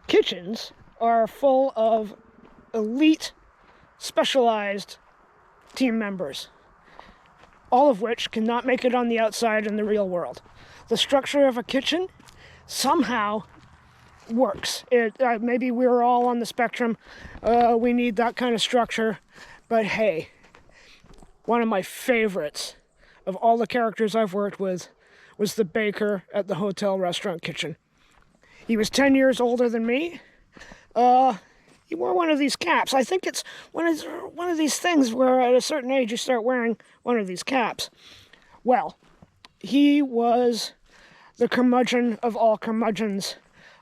kitchens are full of elite, specialized team members, all of which cannot make it on the outside in the real world. The structure of a kitchen somehow works. Maybe we're all on the spectrum. We need that kind of structure. But hey, one of my favorites of all the characters I've worked with was the baker at the hotel restaurant kitchen. He was 10 years older than me. He wore one of these caps. I think it's one of these things where at a certain age you start wearing one of these caps. Well, he was the curmudgeon of all curmudgeons.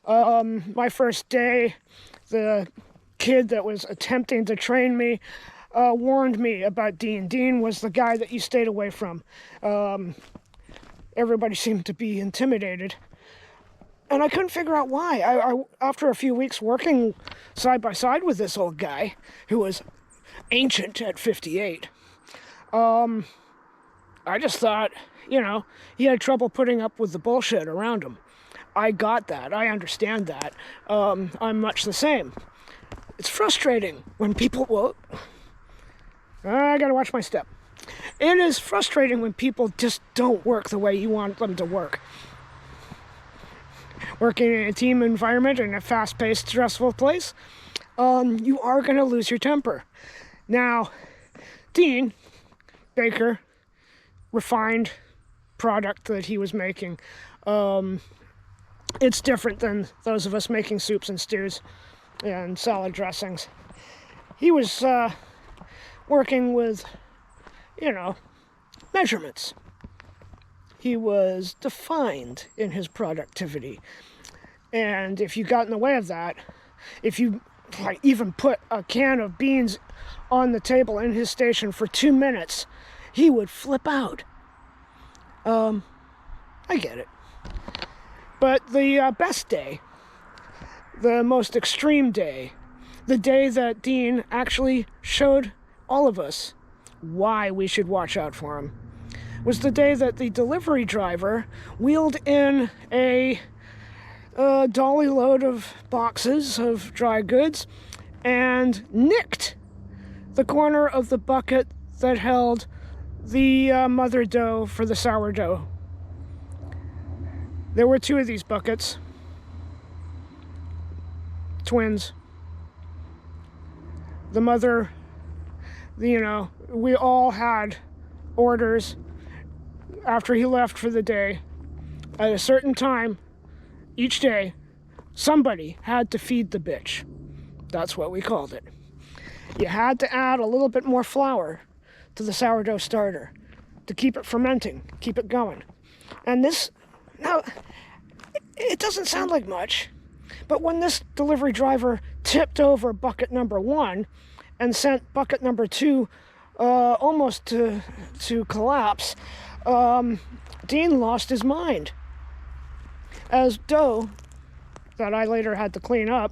My first day, the kid that was attempting to train me warned me about Dean. Dean was the guy that you stayed away from. Everybody seemed to be intimidated. And I couldn't figure out why. After a few weeks working side by side with this old guy, who was ancient at 58, I just thought, he had trouble putting up with the bullshit around him. I got that. I understand that. I'm much the same. It's frustrating when people... Well, I gotta watch my step. It is frustrating when people just don't work the way you want them to work. Working in a team environment in a fast-paced, stressful place, you are going to lose your temper. Now, Dean Baker, refined product that he was making, it's different than those of us making soups and stews and salad dressings. He was working with, measurements. He was defined in his productivity. And if you got in the way of that, if you even put a can of beans on the table in his station for 2 minutes, he would flip out. I get it. But the best day, the most extreme day, the day that Dean actually showed all of us why we should watch out for him, was the day that the delivery driver wheeled in a dolly load of boxes of dry goods and nicked the corner of the bucket that held the mother dough for the sourdough. There were 2 of these buckets. Twins. The mother, we all had orders after he left for the day. At a certain time each day, somebody had to feed the bitch. That's what we called it. You had to add a little bit more flour to the sourdough starter to keep it fermenting, keep it going. And this, now, it doesn't sound like much, but when this delivery driver tipped over bucket number 1 and sent bucket number 2 almost to collapse, Dean lost his mind. As dough that I later had to clean up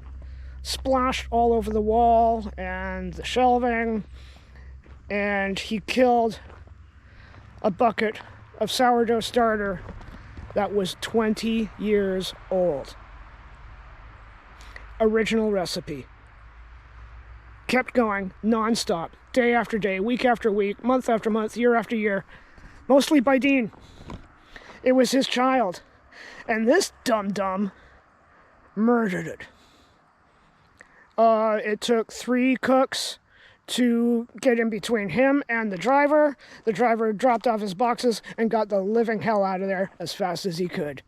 splashed all over the wall and the shelving, and he killed a bucket of sourdough starter that was 20 years old. Original recipe. Kept going nonstop, day after day, week after week, month after month, year after year, mostly by Dean. It was his child. And this dum-dum murdered it. It took 3 cooks to get in between him and the driver. The driver dropped off his boxes and got the living hell out of there as fast as he could.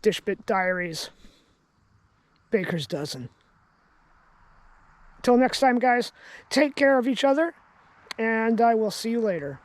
Dishbit Diaries. Baker's Dozen. Till next time, guys, take care of each other, and I will see you later.